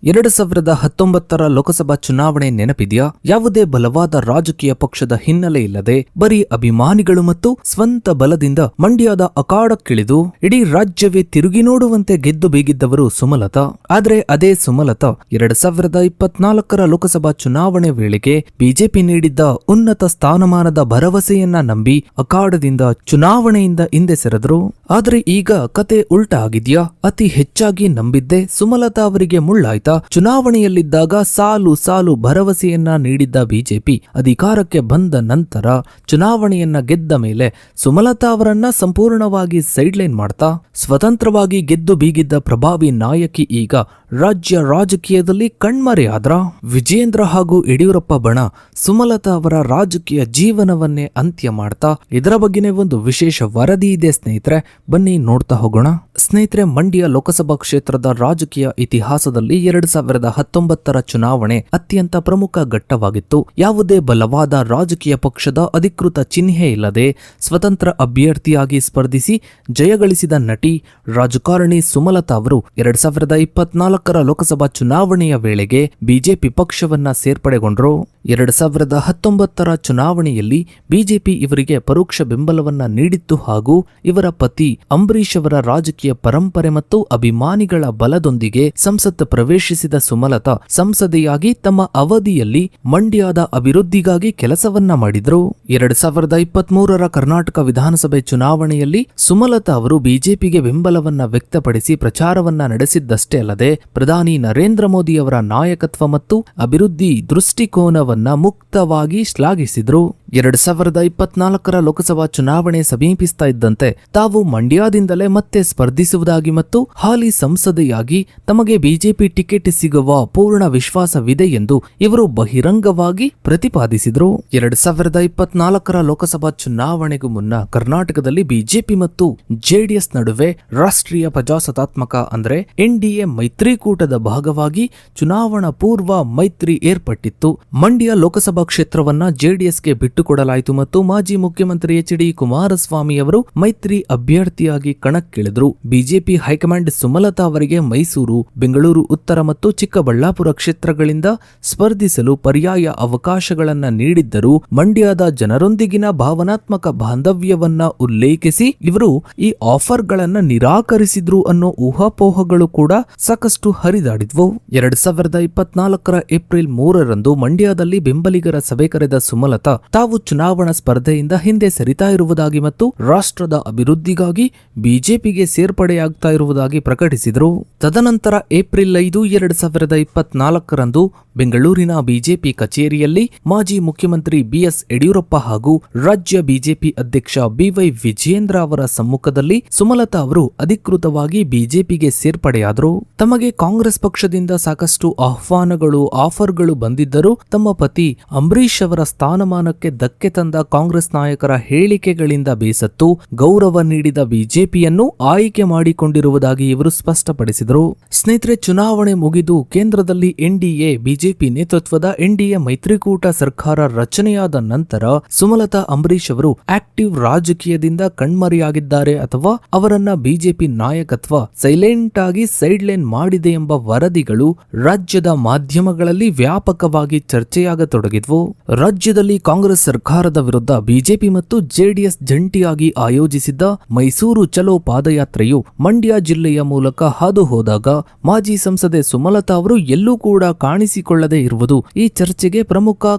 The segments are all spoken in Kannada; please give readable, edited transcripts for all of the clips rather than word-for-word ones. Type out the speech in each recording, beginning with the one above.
2019 ಲೋಕಸಭಾ ಚುನಾವಣೆ ನೆನಪಿದೆಯಾ? ಯಾವುದೇ ಬಲವಾದ ರಾಜಕೀಯ ಪಕ್ಷದ ಹಿನ್ನೆಲೆ ಇಲ್ಲದೆ ಬರೀ ಅಭಿಮಾನಿಗಳು ಮತ್ತು ಸ್ವಂತ ಬಲದಿಂದ ಮಂಡ್ಯದ ಅಖಾಡಕ್ಕಿಳಿದು ಇಡೀ ರಾಜ್ಯವೇ ತಿರುಗಿ ನೋಡುವಂತೆ ಗೆದ್ದು ಬೀಗಿದ್ದವರು ಸುಮಲತಾ. ಆದ್ರೆ ಅದೇ ಸುಮಲತಾ 2024 ಲೋಕಸಭಾ ಚುನಾವಣೆ ವೇಳೆಗೆ ಬಿಜೆಪಿ ನೀಡಿದ್ದ ಉನ್ನತ ಸ್ಥಾನಮಾನದ ಭರವಸೆಯನ್ನ ನಂಬಿ ಅಖಾಡದಿಂದ ಚುನಾವಣೆಯಿಂದ ಹಿಂದೆ ಸರಿದ್ರು. ಆದ್ರೆ ಈಗ ಕತೆ ಉಲ್ಟಾ ಆಗಿದ್ಯಾ? ಅತಿ ಹೆಚ್ಚಾಗಿ ನಂಬಿದ್ದೆ ಸುಮಲತಾ ಅವರಿಗೆ ಮುಳ್ಳಾಯ್ತಾ? ಚುನಾವಣೆಯಲ್ಲಿದ್ದಾಗ ಸಾಲು ಸಾಲು ಭರವಸೆಯನ್ನ ನೀಡಿದ್ದ ಬಿಜೆಪಿ ಅಧಿಕಾರಕ್ಕೆ ಬಂದ ನಂತರ ಚುನಾವಣೆಯನ್ನ ಗೆದ್ದ ಮೇಲೆ ಸುಮಲತಾ ಅವರನ್ನ ಸಂಪೂರ್ಣವಾಗಿ ಸೈಡ್ಲೈನ್ ಮಾಡ್ತಾ ಸ್ವತಂತ್ರವಾಗಿ ಗೆದ್ದು ಬೀಗಿದ್ದ ಪ್ರಭಾವಿ ನಾಯಕಿ ಈಗ ರಾಜ್ಯ ರಾಜಕೀಯದಲ್ಲಿ ಕಣ್ಮರೆಯಾದ್ರ? ವಿಜೇಂದ್ರ ಹಾಗೂ ಯಡಿಯೂರಪ್ಪ ಬಣ ಸುಮಲತಾ ಅವರ ರಾಜಕೀಯ ಜೀವನವನ್ನೇ ಅಂತ್ಯ ಮಾಡ್ತಾ ಇದರ ಬಗ್ಗೆನೇ ಒಂದು ವಿಶೇಷ ವರದಿ ಇದೆ ಸ್ನೇಹಿತರೆ, ಬನ್ನಿ ನೋಡ್ತಾ ಹೋಗೋಣ. ಸ್ನೇಹಿತರೆ, ಮಂಡ್ಯ ಲೋಕಸಭಾ ಕ್ಷೇತ್ರದ ರಾಜಕೀಯ ಇತಿಹಾಸದಲ್ಲಿ 2019 ಚುನಾವಣೆ ಅತ್ಯಂತ ಪ್ರಮುಖ ಘಟ್ಟವಾಗಿತ್ತು. ಯಾವುದೇ ಬಲವಾದ ರಾಜಕೀಯ ಪಕ್ಷದ ಅಧಿಕೃತ ಚಿಹ್ನೆ ಇಲ್ಲದೆ ಸ್ವತಂತ್ರ ಅಭ್ಯರ್ಥಿಯಾಗಿ ಸ್ಪರ್ಧಿಸಿ ಜಯಗಳಿಸಿದ ನಟಿ ರಾಜಕಾರಣಿ ಸುಮಲತಾ ಅವರು 2024 ಲೋಕಸಭಾ ಚುನಾವಣೆಯ ವೇಳೆಗೆ ಬಿಜೆಪಿ ಪಕ್ಷವನ್ನ ಸೇರ್ಪಡೆಗೊಂಡರು. 2019 ಚುನಾವಣೆಯಲ್ಲಿ ಬಿಜೆಪಿ ಇವರಿಗೆ ಪರೋಕ್ಷ ಬೆಂಬಲವನ್ನ ನೀಡಿತ್ತು ಹಾಗೂ ಇವರ ಪತಿ ಅಂಬರೀಶ್ ಅವರ ರಾಜಕೀಯ ಪರಂಪರೆ ಮತ್ತು ಅಭಿಮಾನಿಗಳ ಬಲದೊಂದಿಗೆ ಸಂಸತ್ ಪ್ರವೇಶಿಸಿದ ಸುಮಲತಾ ಸಂಸದೆಯಾಗಿ ತಮ್ಮ ಅವಧಿಯಲ್ಲಿ ಮಂಡ್ಯದ ಅಭಿವೃದ್ಧಿಗಾಗಿ ಕೆಲಸವನ್ನ ಮಾಡಿದ್ರು. 2023 ಕರ್ನಾಟಕ ವಿಧಾನಸಭೆ ಚುನಾವಣೆಯಲ್ಲಿ ಸುಮಲತಾ ಅವರು ಬಿಜೆಪಿಗೆ ಬೆಂಬಲವನ್ನ ವ್ಯಕ್ತಪಡಿಸಿ ಪ್ರಚಾರವನ್ನ ನಡೆಸಿದ್ದಷ್ಟೇ ಅಲ್ಲದೆ ಪ್ರಧಾನಿ ನರೇಂದ್ರ ಮೋದಿ ಅವರ ನಾಯಕತ್ವ ಮತ್ತು ಅಭಿವೃದ್ಧಿ ದೃಷ್ಟಿಕೋನವನ್ನ ಮುಕ್ತವಾಗಿ ಶ್ಲಾಘಿಸಿದ್ರು. 2024 ಲೋಕಸಭಾ ಚುನಾವಣೆ ಸಮೀಪಿಸ್ತಾ ಇದ್ದಂತೆ ತಾವು ಮಂಡ್ಯದಿಂದಲೇ ಮತ್ತೆ ಸ್ಪರ್ಧಿಸುವುದಾಗಿ ಮತ್ತು ಹಾಲಿ ಸಂಸದೆಯಾಗಿ ತಮಗೆ ಬಿಜೆಪಿ ಟಿಕೆಟ್ ಸಿಗುವ ಪೂರ್ಣ ವಿಶ್ವಾಸವಿದೆ ಎಂದು ಇವರು ಬಹಿರಂಗವಾಗಿ ಪ್ರತಿಪಾದಿಸಿದರು. 2024 ಲೋಕಸಭಾ ಚುನಾವಣೆಗೂ ಮುನ್ನ ಕರ್ನಾಟಕದಲ್ಲಿ ಬಿಜೆಪಿ ಮತ್ತು ಜೆಡಿಎಸ್ ನಡುವೆ ರಾಷ್ಟ್ರೀಯ ಪ್ರಜಾಸತ್ತಾತ್ಮಕ ಅಂದ್ರೆ ಎನ್ಡಿಎ ಮೈತ್ರಿಕೂಟದ ಭಾಗವಾಗಿ ಚುನಾವಣಾ ಪೂರ್ವ ಮೈತ್ರಿ ಏರ್ಪಟ್ಟಿತ್ತು. ಮಂಡ್ಯ ಲೋಕಸಭಾ ಕ್ಷೇತ್ರವನ್ನ ಜೆಡಿಎಸ್ಗೆ ಬಿಟ್ಟುಕೊಡಲಾಯಿತು ಮತ್ತು ಮಾಜಿ ಮುಖ್ಯಮಂತ್ರಿ ಎಚ್.ಡಿ. ಕುಮಾರಸ್ವಾಮಿ ಅವರು ಮೈತ್ರಿ ಅಭ್ಯರ್ಥಿಯಾಗಿ ಕಣಕ್ಕಿಳಿದ್ರು. ಬಿಜೆಪಿ ಹೈಕಮಾಂಡ್ ಸುಮಲತಾ ಅವರಿಗೆ ಮೈಸೂರು, ಬೆಂಗಳೂರು ಉತ್ತರ ಮತ್ತು ಚಿಕ್ಕಬಳ್ಳಾಪುರ ಕ್ಷೇತ್ರಗಳಿಂದ ಸ್ಪರ್ಧಿಸಲು ಪರ್ಯಾಯ ಅವಕಾಶಗಳನ್ನ ನೀಡಿದ್ದರೂ ಮಂಡ್ಯದ ಜನರೊಂದಿಗಿನ ಭಾವನಾತ್ಮಕ ಬಾಂಧವ್ಯವನ್ನ ಉಲ್ಲೇಖಿಸಿ ಇವರು ಈ ಆಫರ್ಗಳನ್ನ ನಿರಾಕರಿಸಿದ್ರು ಅನ್ನೋ ಊಹಾಪೋಹಗಳು ಕೂಡ ಸಾಕಷ್ಟು ಹರಿದಾಡಿದ್ವು. 2024 ಏಪ್ರಿಲ್ 3 ಮಂಡ್ಯದಲ್ಲಿ ಬೆಂಬಲಿಗರ ಸಭೆ ಕರೆದ ಸುಮಲತಾ ತಾವು ಚುನಾವಣಾ ಸ್ಪರ್ಧೆಯಿಂದ ಹಿಂದೆ ಸರಿತಾ ಇರುವುದಾಗಿ ಮತ್ತು ರಾಷ್ಟ್ರದ ಅಭಿವೃದ್ಧಿಗಾಗಿ ಬಿಜೆಪಿಗೆ ಸೇರ್ಪಡೆಯಾಗ್ತಾ ಇರುವುದಾಗಿ ಪ್ರಕಟಿಸಿದರು. ತದನಂತರ ಏಪ್ರಿಲ್ 5, 2024 ಬೆಂಗಳೂರಿನ ಬಿಜೆಪಿ ಕಚೇರಿಯಲ್ಲಿ ಮಾಜಿ ಮುಖ್ಯಮಂತ್ರಿ ಬಿಎಸ್ ಯಡಿಯೂರಪ್ಪ ಹಾಗೂ ರಾಜ್ಯ ಬಿಜೆಪಿ ಅಧ್ಯಕ್ಷ ಬಿವೈ ವಿಜೇಂದ್ರ ಅವರ ಸಮ್ಮುಖದಲ್ಲಿ ಸುಮಲತಾ ಅವರು ಅಧಿಕೃತವಾಗಿ ಬಿಜೆಪಿಗೆ ಸೇರ್ಪಡೆಯಾದರು. ತಮಗೆ ಕಾಂಗ್ರೆಸ್ ಪಕ್ಷದಿಂದ ಸಾಕಷ್ಟು ಆಹ್ವಾನಗಳು, ಆಫರ್ಗಳು ಬಂದಿದ್ದರೂ ತಮ್ಮ ಪತಿ ಅಂಬರೀಶ್ ಅವರ ಸ್ಥಾನಮಾನಕ್ಕೆ ಧಕ್ಕೆ ತಂದ ಕಾಂಗ್ರೆಸ್ ನಾಯಕರ ಹೇಳಿಕೆಗಳಿಂದ ಬೇಸತ್ತು ಗೌರವ ನೀಡಿದ ಬಿಜೆಪಿಯನ್ನು ಆಯ್ಕೆ ಮಾಡಿಕೊಂಡಿರುವುದಾಗಿ ಇವರು ಸ್ಪಷ್ಟಪಡಿಸಿದರು. ಸ್ನೇಹಿತರೆ, ಚುನಾವಣೆ ಮುಗಿದು ಕೇಂದ್ರದಲ್ಲಿ ಎನ್ಡಿಎ ಬಿಜೆಪಿ ನೇತೃತ್ವದ ಎನ್ಡಿಎ ಮೈತ್ರಿಕೂಟ ಸರ್ಕಾರ ರಚನೆಯಾದ ನಂತರ ಸುಮಲತಾ ಅಂಬರೀಶ್ ಅವರು ಆಕ್ಟಿವ್ ರಾಜಕೀಯದಿಂದ ಕಣ್ಮರೆಯಾಗಿದ್ದಾರೆ ಅಥವಾ ಅವರನ್ನ ಬಿಜೆಪಿ ನಾಯಕತ್ವ ಸೈಲೆಂಟ್ ಆಗಿ ಸೈಡ್ಲೈನ್ ಮಾಡಿದೆ ಎಂಬ ವರದಿಗಳು ರಾಜ್ಯದ ಮಾಧ್ಯಮಗಳಲ್ಲಿ ವ್ಯಾಪಕವಾಗಿ ಚರ್ಚೆಯಾಗತೊಡಗಿದ್ವು. ರಾಜ್ಯದಲ್ಲಿ ಕಾಂಗ್ರೆಸ್ ಸರ್ಕಾರದ ವಿರುದ್ಧ ಬಿಜೆಪಿ ಮತ್ತು ಜೆಡಿಎಸ್ ಜಂಟಿಯಾಗಿ ಆಯೋಜಿಸಿದ್ದ ಮೈಸೂರು ಚಲೋ ಪಾದಯಾತ್ರೆಯು ಮಂಡ್ಯ ಜಿಲ್ಲೆಯ ಮೂಲಕ ಹಾದು ಹೋದಾಗ ಮಾಜಿ ಸಂಸದೆ ಸುಮಲತಾ ಅವರು ಎಲ್ಲೂ ಕೂಡ ಕಾಣಿಸಿಕೊಳ್ಳದೆ ಇರುವುದು ಈ ಚರ್ಚೆಗೆ ಪ್ರಮುಖ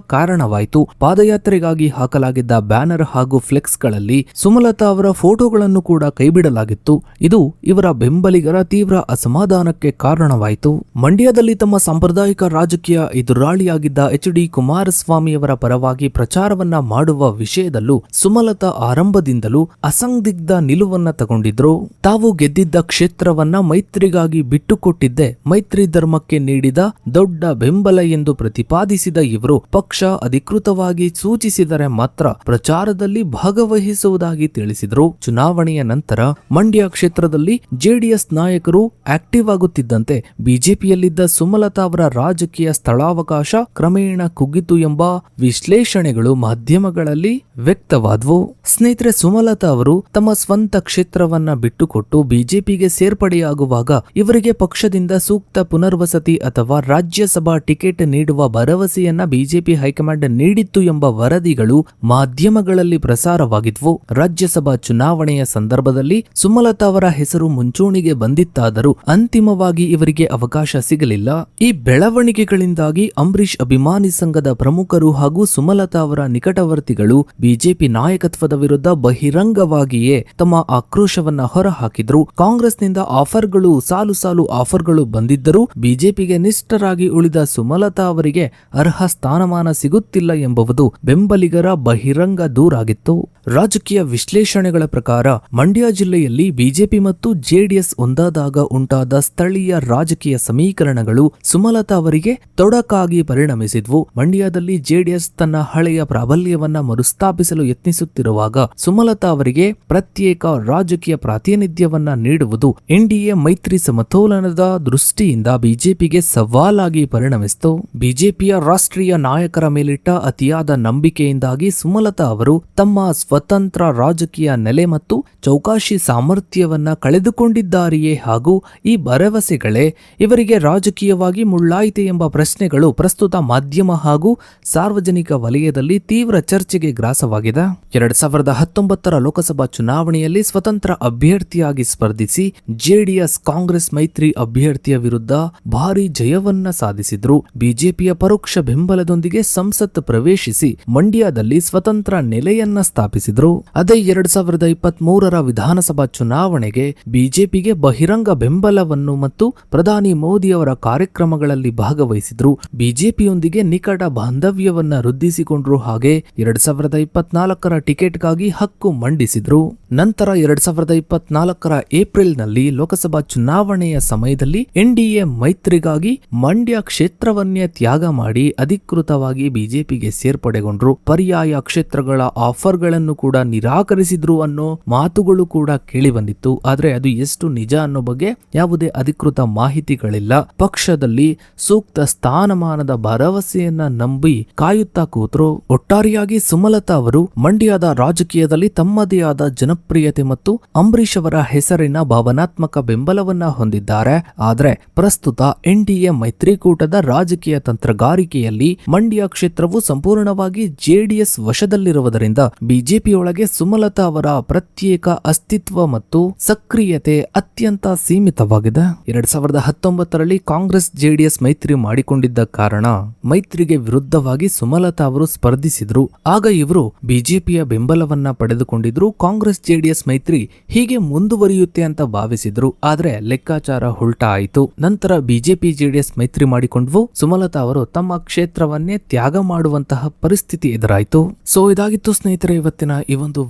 ಕಾರಣವಾಯಿತು. ಪಾದಯಾತ್ರೆಗಾಗಿ ಹಾಕಲಾಗಿದ್ದ ಬ್ಯಾನರ್ ಹಾಗೂ ಫ್ಲೆಕ್ಸ್ಗಳಲ್ಲಿ ಸುಮಲತಾ ಅವರ ಫೋಟೋಗಳನ್ನು ಕೂಡ ಕೈಬಿಡಲಾಗಿತ್ತು. ಇದು ಇವರ ಬೆಂಬಲಿಗರ ತೀವ್ರ ಅಸಮಾಧಾನಕ್ಕೆ ಕಾರಣವಾಯಿತು. ಮಂಡ್ಯದಲ್ಲಿ ತಮ್ಮ ಸಾಂಪ್ರದಾಯಿಕ ರಾಜಕೀಯ ಎದುರಾಳಿಯಾಗಿದ್ದ ಎಚ್.ಡಿ. ಕುಮಾರಸ್ವಾಮಿ ಅವರ ಪರವಾಗಿ ಪ್ರಚಾರವನ್ನ ಮಾಡುವ ವಿಷಯದಲ್ಲೂ ಸುಮಲತಾ ಆರಂಭದಿಂದಲೂ ಅಸಂದಿಗ್ಧ ನಿಲುವನ್ನ ತಗೊಂಡಿದ್ರು. ತಾವು ಗೆದ್ದಿದ್ದ ಕ್ಷೇತ್ರವನ್ನ ಮೈತ್ರಿಗಾಗಿ ಬಿಟ್ಟುಕೊಟ್ಟಿದ್ದೆ ಮೈತ್ರಿ ಧರ್ಮಕ್ಕೆ ನೀಡಿದ ದೊಡ್ಡ ಬೆಂಬಲ ಎಂದು ಪ್ರತಿಪಾದಿಸಿದ ಇವರು ಪಕ್ಷ ಅಧಿಕೃತವಾಗಿ ಸೂಚಿಸಿದರೆ ಮಾತ್ರ ಪ್ರಚಾರದಲ್ಲಿ ಭಾಗವಹಿಸುವುದಾಗಿ ತಿಳಿಸಿದರು. ಚುನಾವಣೆಯ ನಂತರ ಮಂಡ್ಯ ಕ್ಷೇತ್ರದಲ್ಲಿ ಜೆಡಿಎಸ್ ನಾಯಕರು ಆಕ್ಟಿವ್ ಆಗುತ್ತಿದ್ದಂತೆ ಬಿಜೆಪಿಯಲ್ಲಿದ್ದ ಸುಮಲತಾ ಅವರ ರಾಜಕೀಯ ಸ್ಥಳಾವಕಾಶ ಕ್ರಮೇಣ ಕುಗ್ಗಿತು ಎಂಬ ವಿಶ್ಲೇಷಣೆಗಳು ಮಾಧ್ಯಮಗಳಲ್ಲಿ ವ್ಯಕ್ತವಾದವು. ಸ್ನೇಹಿತರೆ, ಸುಮಲತಾ ಅವರು ತಮ್ಮ ಸ್ವಂತ ಕ್ಷೇತ್ರವನ್ನ ಬಿಟ್ಟುಕೊಟ್ಟು ಕೊಟ್ಟು ಬಿಜೆಪಿಗೆ ಸೇರ್ಪಡೆಯಾಗುವಾಗ ಇವರಿಗೆ ಪಕ್ಷದಿಂದ ಸೂಕ್ತ ಪುನರ್ವಸತಿ ಅಥವಾ ರಾಜ್ಯಸಭಾ ಟಿಕೆಟ್ ನೀಡುವ ಭರವಸೆಯನ್ನ ಬಿಜೆಪಿ ಹೈಕಮಾಂಡ್ ನೀಡಿತ್ತು ಎಂಬ ವರದಿಗಳು ಮಾಧ್ಯಮಗಳಲ್ಲಿ ಪ್ರಸಾರವಾಗಿದ್ವು. ರಾಜ್ಯಸಭಾ ಚುನಾವಣೆಯ ಸಂದರ್ಭದಲ್ಲಿ ಸುಮಲತಾ ಅವರ ಹೆಸರು ಮುಂಚೂಣಿಗೆ ಬಂದಿತ್ತಾದರೂ ಅಂತಿಮವಾಗಿ ಇವರಿಗೆ ಅವಕಾಶ ಸಿಗಲಿಲ್ಲ. ಈ ಬೆಳವಣಿಗೆಗಳಿಂದಾಗಿ ಅಂಬರೀಶ್ ಅಭಿಮಾನಿ ಸಂಘದ ಪ್ರಮುಖರು ಹಾಗೂ ಸುಮಲತಾ ಅವರ ನಿಕಟವರ್ತಿಗಳು ಬಿಜೆಪಿ ನಾಯಕತ್ವದ ವಿರುದ್ಧ ಬಹಿರಂಗವಾಗಿಯೇ ತಮ್ಮ ಆಕ್ರೋಶವನ್ನ ಹೊರಹಾಕಿದ್ರು. ಕಾಂಗ್ರೆಸ್ನಿಂದ ಆಫರ್ಗಳು ಸಾಲು ಆಫರ್ಗಳು ಬಂದಿದ್ದರೂ ಬಿಜೆಪಿಗೆ ನಿಷ್ಠರಾಗಿ ಉಳಿದ ಸುಮಲತಾ ಅವರಿಗೆ ಅರ್ಹ ಸ್ಥಾನಮಾನ ಸಿಗುತ್ತಿಲ್ಲ ಎಂಬುದು ಬೆಂಬಲಿಗರ ಬಹಿರಂಗ ದೂರಾಗಿತ್ತು. ರಾಜಕೀಯ ವಿಶ್ಲೇಷಣೆಗಳ ಪ್ರಕಾರ ಮಂಡ್ಯ ಜಿಲ್ಲೆಯಲ್ಲಿ ಬಿಜೆಪಿ ಮತ್ತು ಜೆಡಿಎಸ್ ಒಂದಾದಾಗ ಉಂಟಾದ ಸ್ಥಳೀಯ ರಾಜಕೀಯ ಸಮೀಕರಣಗಳು ಸುಮಲತಾ ಅವರಿಗೆ ತೊಡಕಾಗಿ ಪರಿಣಮಿಸಿದ್ವು. ಮಂಡ್ಯದಲ್ಲಿ ಜೆಡಿಎಸ್ ತನ್ನ ಹಳೆಯ ಪ್ರಾಬಲ್ಯವನ್ನ ಮರುಸ್ಥಾಪಿಸಲು ಯತ್ನಿಸುತ್ತಿರುವಾಗ ಸುಮಲತಾ ಅವರಿಗೆ ಪ್ರತ್ಯೇಕ ರಾಜಕೀಯ ಪ್ರಾತಿನಿಧ್ಯವನ್ನ ನೀಡುವುದು ಎನ್ಡಿಎ ಮೈತ್ರಿ ಸಮತೋಲನದ ದೃಷ್ಟಿಯಿಂದ ಬಿಜೆಪಿಗೆ ಸವಾಲಾಗಿ ಪರಿಣಮಿಸಿತು. ಬಿಜೆಪಿಯ ರಾಷ್ಟ್ರೀಯ ನಾಯಕರ ಮೇಲಿಟ್ಟ ಅತಿಯಾದ ನಂಬಿಕೆಯಿಂದಾಗಿ ಸುಮಲತಾ ಅವರು ತಮ್ಮ ಸ್ವತಂತ್ರ ರಾಜಕೀಯ ನೆಲೆ ಮತ್ತು ಚೌಕಾಶಿ ಸಾಮರ್ಥ್ಯವನ್ನ ಕಳೆದುಕೊಂಡಿದ್ದಾರೆಯೇ ಹಾಗೂ ಈ ಭರವಸೆಗಳೇ ಇವರಿಗೆ ರಾಜಕೀಯವಾಗಿ ಮುಳ್ಳಾಯಿತೆ ಎಂಬ ಪ್ರಶ್ನೆಗಳು ಪ್ರಸ್ತುತ ಮಾಧ್ಯಮ ಹಾಗೂ ಸಾರ್ವಜನಿಕ ವಲಯದಲ್ಲಿ ತೀವ್ರ ಚರ್ಚೆಗೆ ಗ್ರಾಸವಾಗಿದೆ. 2019 ಲೋಕಸಭಾ ಚುನಾವಣೆಯಲ್ಲಿ ಸ್ವತಂತ್ರ ಅಭ್ಯರ್ಥಿಯಾಗಿ ಸ್ಪರ್ಧಿಸಿ ಜೆಡಿಎಸ್ ಕಾಂಗ್ರೆಸ್ ಮೈತ್ರಿ ಅಭ್ಯರ್ಥಿಯ ವಿರುದ್ಧ ಭಾರಿ ಜಯವನ್ನ ಸಾಧಿಸಿದ್ರು. ಬಿಜೆಪಿಯ ಪರೋಕ್ಷ ಬೆಂಬಲದೊಂದಿಗೆ ಸಂಸತ್ ಪ್ರವೇಶಿಸಿ ಮಂಡ್ಯದಲ್ಲಿ ಸ್ವತಂತ್ರ ನೆಲೆಯನ್ನ ಸ್ಥಾಪಿಸಿದ್ರು. ಅದೇ 2023 ವಿಧಾನಸಭಾ ಚುನಾವಣೆಗೆ ಬಿಜೆಪಿಗೆ ಬಹಿರಂಗ ಬೆಂಬಲವನ್ನು ಮತ್ತು ಪ್ರಧಾನಿ ಮೋದಿ ಅವರ ಕಾರ್ಯಕ್ರಮಗಳಲ್ಲಿ ಭಾಗವಹಿಸಿದ್ರು. ಬಿಜೆಪಿಯೊಂದಿಗೆ ನಿಕಟ ಬಾಂಧವ್ಯವನ್ನ ವೃದ್ಧಿಸಿಕೊಂಡ್ರು. ಹಾಗೆ 2024 ಟಿಕೆಟ್ಗಾಗಿ ಹಕ್ಕು ಮಂಡಿಸಿದ್ರು. ನಂತರ 2024 ಏಪ್ರಿಲ್ನಲ್ಲಿ ಲೋಕಸಭಾ ಚುನಾವಣೆಯ ಸಮಯದಲ್ಲಿ ಎನ್ಡಿಎ ಮೈತ್ರಿಗಾಗಿ ಮಂಡ್ಯ ಕ್ಷೇತ್ರವನ್ನೇ ತ್ಯಾಗ ಮಾಡಿ ಅಧಿಕೃತವಾಗಿ ಬಿಜೆಪಿಗೆ ಸೇರ್ಪಡೆಗೊಂಡ್ರು. ಪರ್ಯಾಯ ಕ್ಷೇತ್ರಗಳ ಆಫರ್ಗಳನ್ನು ಕೂಡ ನಿರಾಕರಿಸಿದ್ರು ಅನ್ನೋ ಮಾತುಗಳು ಕೂಡ ಕೇಳಿ ಬಂದಿತ್ತು. ಆದ್ರೆ ಅದು ಎಷ್ಟು ನಿಜ ಅನ್ನೋ ಬಗ್ಗೆ ಯಾವುದೇ ಅಧಿಕೃತ ಮಾಹಿತಿಗಳಿಲ್ಲ. ಪಕ್ಷದಲ್ಲಿ ಸೂಕ್ತ ಸ್ಥಾನಮಾನದ ಭರವಸೆಯನ್ನ ನಂಬಿ ಕಾಯುತ್ತಾ ಕೂತರು. ಒಟ್ಟಾರೆಯಾಗಿ ಸುಮಲತಾ ಅವರು ಮಂಡ್ಯದ ರಾಜಕೀಯದಲ್ಲಿ ತಮ್ಮದೇ ಆದ ಜನಪ್ರಿಯತೆ ಮತ್ತು ಅಂಬರೀಶ್ ಅವರ ಹೆಸರಿನ ಭಾವನಾತ್ಮಕ ಬೆಂಬಲವನ್ನ ಹೊಂದಿದ್ದಾರೆ. ಆದ್ರೆ ಪ್ರಸ್ತುತ ಎನ್ಡಿಎ ಮೈತ್ರಿಕೂಟದ ರಾಜಕೀಯ ತಂತ್ರಗಾರಿಕೆಯಲ್ಲಿ ಮಂಡ್ಯ ಕ್ಷೇತ್ರವು ಸಂಪೂರ್ಣವಾಗಿ ಜೆಡಿಎಸ್ ವಶದಲ್ಲಿರುವುದರಿಂದ ಬಿಜೆಪಿಯೊಳಗೆ ಸುಮಲತಾ ಅವರ ಪ್ರತ್ಯೇಕ ಅಸ್ತಿತ್ವ ಮತ್ತು ಸಕ್ರಿಯತೆ ಅತ್ಯಂತ ಸೀಮಿತವಾಗಿದೆ. 2019 ಕಾಂಗ್ರೆಸ್ ಜೆಡಿಎಸ್ ಮೈತ್ರಿ ಮಾಡಿಕೊಂಡಿದ್ದ ಕಾರಣ ಮೈತ್ರಿಗೆ ವಿರುದ್ಧವಾಗಿ ಸುಮಲತಾ ಅವರು ಸ್ಪರ್ಧಿಸಿದ್ರು. ಆಗ ಇವರು ಬಿಜೆಪಿಯ ಬೆಂಬಲವನ್ನ ಪಡೆದುಕೊಂಡಿದ್ರು. ಕಾಂಗ್ರೆಸ್ ಜೆಡಿಎಸ್ ಮೈತ್ರಿ ಹೀಗೆ ಮುಂದುವರಿಯುತ್ತೆ ಅಂತ ಭಾವಿಸಿದ್ರು. ಆದ್ರೆ ಲೆಕ್ಕಾಚಾರ ಉಲ್ಟಾ ಆಯಿತು. ನಂತರ ಬಿಜೆಪಿ ಜೆಡಿಎಸ್ ಮೈತ್ರಿ ಮಾಡಿಕೊಂಡ್ವು. ಸುಮಲತಾ ಅವರು ತಮ್ಮ ಕ್ಷೇತ್ರವನ್ನೇ ತ್ಯಾಗ ಮಾಡುವಂತಹ ಪರಿಸ್ಥಿತಿ ಎದುರಾಯಿತು. ಸೊ ಇದಾಗಿತ್ತು ಸ್ನೇಹಿತರೆ ಇವತ್ತಿನ ಈ ಒಂದು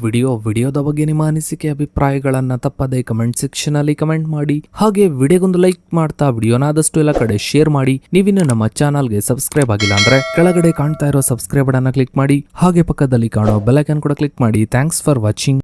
ವಿಡಿಯೋದ ಬಗ್ಗೆ ನಿಮ್ಮ ಅನಿಸಿಕೆ ಅಭಿಪ್ರಾಯಗಳನ್ನ ತಪ್ಪದೆ ಕಮೆಂಟ್ ಸೆಕ್ಷನ್ ಅಲ್ಲಿ ಕಮೆಂಟ್ ಮಾಡಿ. ಹಾಗೆ ವಿಡಿಯೋಗೊಂದು ಲೈಕ್ ಮಾಡ್ತಾ ವಿಡಿಯೋನಾದಷ್ಟು ಎಲ್ಲ ಕಡೆ ಶೇರ್ ಮಾಡಿ. ನೀವಿನ್ನು ನಮ್ಮ ಚಾನಲ್ಗೆ ಸಬ್ಸ್ಕ್ರೈಬ್ ಆಗಿಲ್ಲ ಅಂದ್ರೆ ಕೆಳಗಡೆ ಕಾಣ್ತಾ ಇರೋ ಸಬ್ಸ್ಕ್ರೈಬ್ ಬಟನ್ ಕ್ಲಿಕ್ ಮಾಡಿ. ಹಾಗೆ ಪಕ್ಕದಲ್ಲಿ ಕಾಣೋ ಬೆಲ್ ಐಕಾನ್ ಕೂಡ ಕ್ಲಿಕ್ ಮಾಡಿ. Thanks for watching.